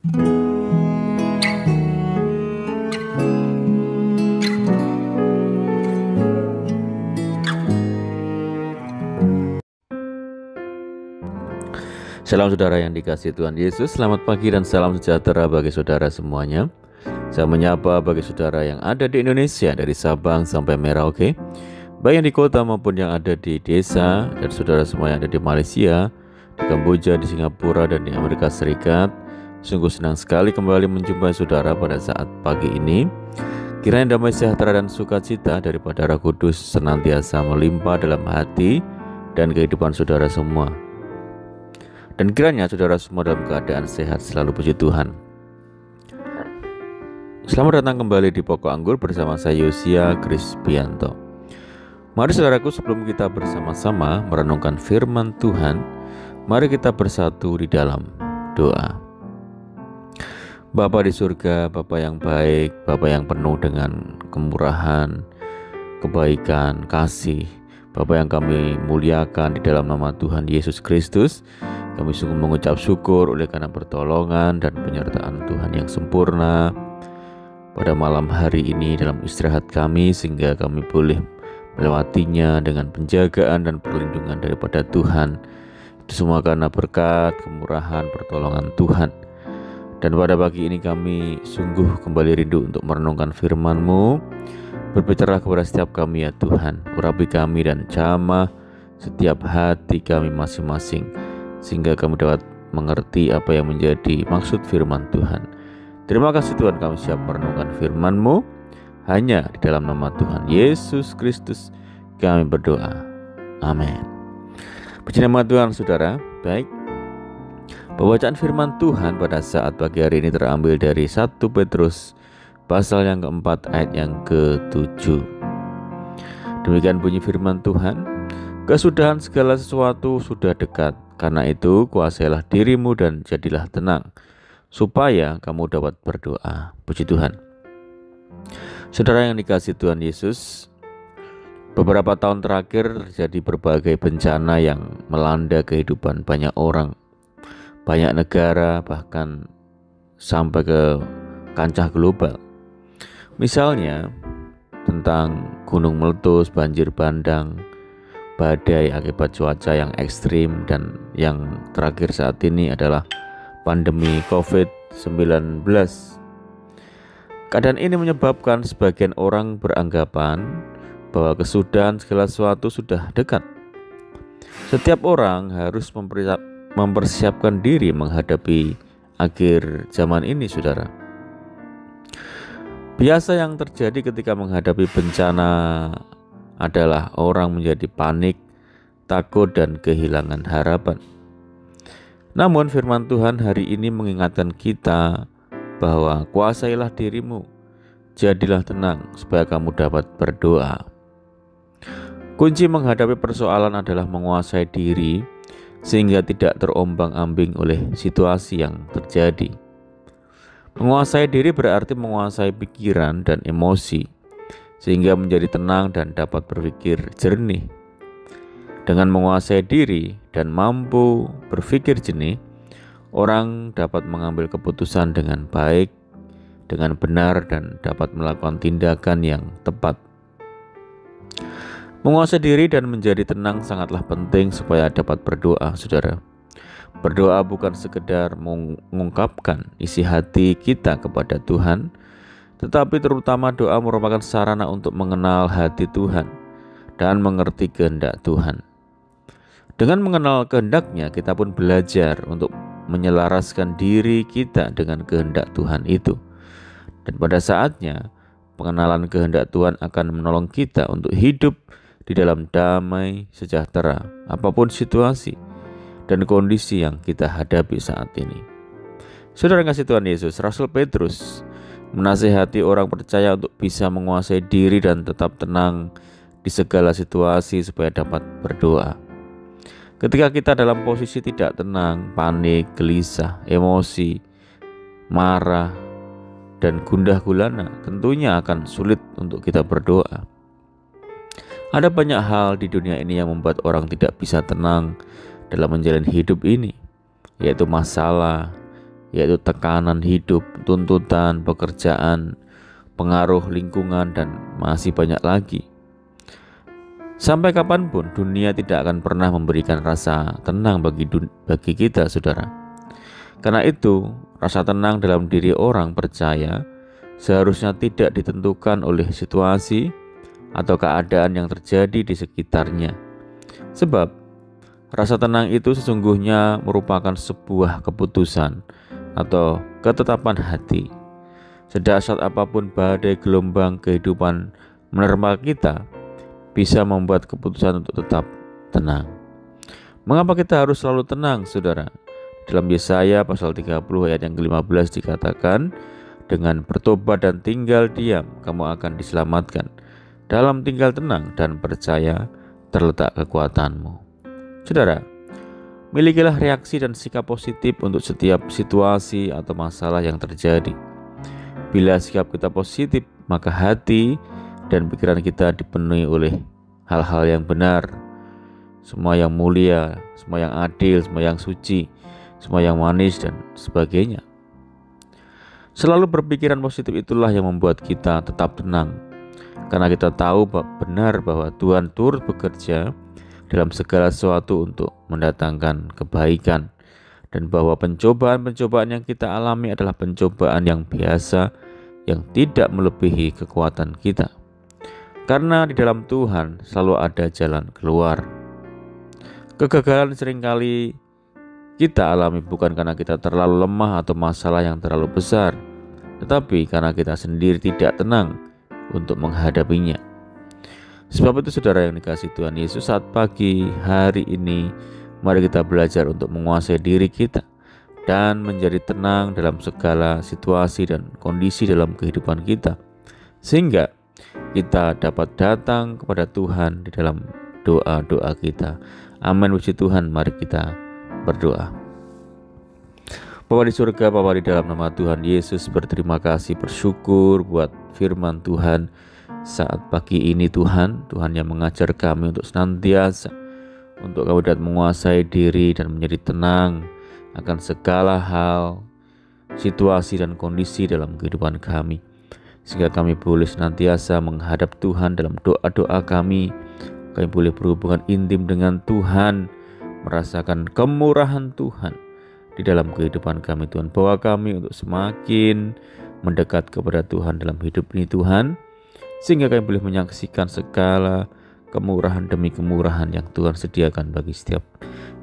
Salam saudara yang dikasihi Tuhan Yesus, selamat pagi dan salam sejahtera bagi saudara semuanya. Saya menyapa bagi saudara yang ada di Indonesia dari Sabang sampai Merauke, baik yang di kota maupun yang ada di desa, dan saudara semua yang ada di Malaysia, di Kamboja, di Singapura, dan di Amerika Serikat. Sungguh senang sekali kembali menjumpai saudara pada saat pagi ini. Kiranya damai sejahtera dan sukacita daripada Roh Kudus senantiasa melimpah dalam hati dan kehidupan saudara semua. Dan kiranya saudara semua dalam keadaan sehat selalu, puji Tuhan. Selamat datang kembali di Pokok Anggur bersama saya Yosia Krispianto. Mari saudaraku, sebelum kita bersama-sama merenungkan firman Tuhan, mari kita bersatu di dalam doa. Bapa di surga, Bapa yang baik, Bapa yang penuh dengan kemurahan, kebaikan, kasih, Bapa yang kami muliakan di dalam nama Tuhan Yesus Kristus. Kami sungguh mengucap syukur oleh karena pertolongan dan penyertaan Tuhan yang sempurna pada malam hari ini dalam istirahat kami, sehingga kami boleh melewatinya dengan penjagaan dan perlindungan daripada Tuhan. Itu semua karena berkat, kemurahan, pertolongan Tuhan. Dan pada pagi ini kami sungguh kembali rindu untuk merenungkan firman-Mu. Berbicara kepada setiap kami ya Tuhan, urapi kami dan jamah setiap hati kami masing-masing, sehingga kami dapat mengerti apa yang menjadi maksud firman Tuhan. Terima kasih Tuhan, kami siap merenungkan firman-Mu. Hanya di dalam nama Tuhan Yesus Kristus kami berdoa. Amin. Puji nama Tuhan saudara. Baik, pembacaan firman Tuhan pada saat pagi hari ini terambil dari 1 Petrus pasal yang keempat ayat yang ke-7. Demikian bunyi firman Tuhan. Kesudahan segala sesuatu sudah dekat. Karena itu kuasailah dirimu dan jadilah tenang, supaya kamu dapat berdoa. Puji Tuhan. Saudara yang dikasihi Tuhan Yesus, beberapa tahun terakhir terjadi berbagai bencana yang melanda kehidupan banyak orang, banyak negara, bahkan sampai ke kancah global. Misalnya tentang gunung meletus, banjir bandang, badai akibat cuaca yang ekstrim, dan yang terakhir saat ini adalah pandemi COVID-19. Keadaan ini menyebabkan sebagian orang beranggapan bahwa kesudahan segala sesuatu sudah dekat. Setiap orang harus mempersiapkan diri menghadapi akhir zaman ini, saudara. Biasa yang terjadi ketika menghadapi bencana adalah orang menjadi panik, takut, dan kehilangan harapan. Namun firman Tuhan hari ini mengingatkan kita bahwa kuasailah dirimu, jadilah tenang supaya kamu dapat berdoa. Kunci menghadapi persoalan adalah menguasai diri sehingga tidak terombang-ambing oleh situasi yang terjadi. Menguasai diri berarti menguasai pikiran dan emosi, sehingga menjadi tenang dan dapat berpikir jernih. Dengan menguasai diri dan mampu berpikir jernih, orang dapat mengambil keputusan dengan baik, dengan benar, dan dapat melakukan tindakan yang tepat. Menguasai diri dan menjadi tenang sangatlah penting supaya dapat berdoa, saudara. Berdoa bukan sekedar mengungkapkan isi hati kita kepada Tuhan, tetapi terutama doa merupakan sarana untuk mengenal hati Tuhan dan mengerti kehendak Tuhan. Dengan mengenal kehendak-Nya, kita pun belajar untuk menyelaraskan diri kita dengan kehendak Tuhan itu. Dan pada saatnya, pengenalan kehendak Tuhan akan menolong kita untuk hidup di dalam damai sejahtera, apapun situasi dan kondisi yang kita hadapi saat ini. Saudara kasih Tuhan Yesus, Rasul Petrus menasihati orang percaya untuk bisa menguasai diri dan tetap tenang di segala situasi supaya dapat berdoa. Ketika kita dalam posisi tidak tenang, panik, gelisah, emosi, marah, dan gundah gulana, tentunya akan sulit untuk kita berdoa. Ada banyak hal di dunia ini yang membuat orang tidak bisa tenang dalam menjalani hidup ini, yaitu masalah, yaitu tekanan hidup, tuntutan, pekerjaan, pengaruh lingkungan, dan masih banyak lagi. Sampai kapanpun dunia tidak akan pernah memberikan rasa tenang bagi kita, saudara. Karena itu, rasa tenang dalam diri orang percaya seharusnya tidak ditentukan oleh situasi atau keadaan yang terjadi di sekitarnya. Sebab rasa tenang itu sesungguhnya merupakan sebuah keputusan atau ketetapan hati. Sedahsyat apapun badai gelombang kehidupan menerpa kita, bisa membuat keputusan untuk tetap tenang. Mengapa kita harus selalu tenang, saudara? Dalam Yesaya pasal 30 ayat yang ke-15 dikatakan, dengan bertobat dan tinggal diam, kamu akan diselamatkan. Dalam tinggal tenang dan percaya terletak kekuatanmu. Saudara, milikilah reaksi dan sikap positif untuk setiap situasi atau masalah yang terjadi. Bila sikap kita positif, maka hati dan pikiran kita dipenuhi oleh hal-hal yang benar, semua yang mulia, semua yang adil, semua yang suci, semua yang manis, dan sebagainya. Selalu berpikiran positif itulah yang membuat kita tetap tenang, karena kita tahu benar bahwa Tuhan turut bekerja dalam segala sesuatu untuk mendatangkan kebaikan, dan bahwa pencobaan-pencobaan yang kita alami adalah pencobaan yang biasa yang tidak melebihi kekuatan kita. Karena di dalam Tuhan selalu ada jalan keluar. Kegagalan seringkali kita alami bukan karena kita terlalu lemah atau masalah yang terlalu besar, tetapi karena kita sendiri tidak tenang untuk menghadapinya. Sebab itu, saudara yang dikasihi Tuhan Yesus, saat pagi hari ini mari kita belajar untuk menguasai diri kita dan menjadi tenang dalam segala situasi dan kondisi dalam kehidupan kita, sehingga kita dapat datang kepada Tuhan di dalam doa-doa kita. Amin, puji Tuhan. Mari kita berdoa. Bapa di surga, Bapa di dalam nama Tuhan Yesus, berterima kasih, bersyukur buat firman Tuhan saat pagi ini. Tuhan yang mengajar kami untuk senantiasa untuk kami dapat menguasai diri dan menjadi tenang akan segala hal, situasi dan kondisi dalam kehidupan kami, sehingga kami boleh senantiasa menghadap Tuhan dalam doa-doa kami. Kami boleh berhubungan intim dengan Tuhan, merasakan kemurahan Tuhan di dalam kehidupan kami. Tuhan, bawa kami untuk semakin mendekat kepada Tuhan dalam hidup ini, Tuhan, sehingga kami boleh menyaksikan segala kemurahan demi kemurahan yang Tuhan sediakan bagi setiap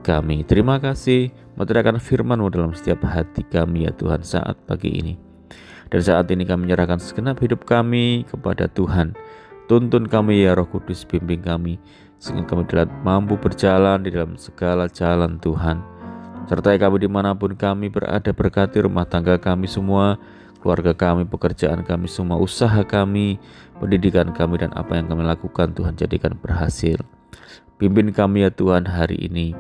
kami. Terima kasih, meteraikan firman-Mu dalam setiap hati kami ya Tuhan saat pagi ini. Dan saat ini kami menyerahkan segenap hidup kami kepada Tuhan. Tuntun kami ya Roh Kudus, bimbing kami, sehingga kami dapat mampu berjalan di dalam segala jalan Tuhan. Sertai kami dimanapun kami berada, berkati rumah tangga kami semua, keluarga kami, pekerjaan kami semua, usaha kami, pendidikan kami, dan apa yang kami lakukan Tuhan jadikan berhasil. Pimpin kami ya Tuhan hari ini,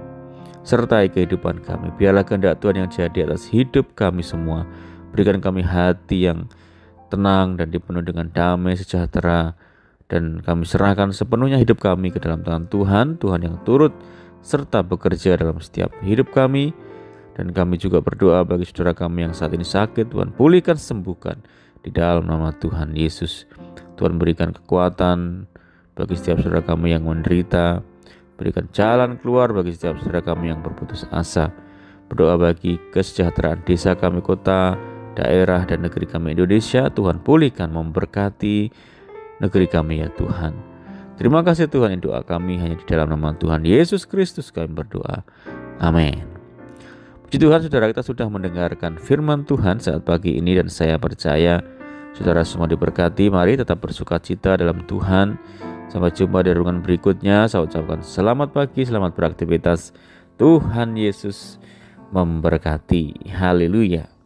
sertai kehidupan kami. Biarlah kehendak Tuhan yang jadi atas hidup kami semua. Berikan kami hati yang tenang dan dipenuhi dengan damai sejahtera, dan kami serahkan sepenuhnya hidup kami ke dalam tangan Tuhan, Tuhan yang turut serta bekerja dalam setiap hidup kami. Dan kami juga berdoa bagi saudara kami yang saat ini sakit, Tuhan pulihkan, sembuhkan di dalam nama Tuhan Yesus. Tuhan berikan kekuatan bagi setiap saudara kami yang menderita, berikan jalan keluar bagi setiap saudara kami yang berputus asa. Berdoa bagi kesejahteraan desa kami, kota, daerah, dan negeri kami Indonesia. Tuhan pulihkan, memberkati negeri kami ya Tuhan. Terima kasih Tuhan, doa kami hanya di dalam nama Tuhan Yesus Kristus kami berdoa. Amin. Puji Tuhan, saudara, kita sudah mendengarkan firman Tuhan saat pagi ini, dan saya percaya saudara semua diberkati. Mari tetap bersukacita dalam Tuhan. Sampai jumpa di renungan berikutnya. Saya ucapkan selamat pagi, selamat beraktivitas. Tuhan Yesus memberkati. Haleluya.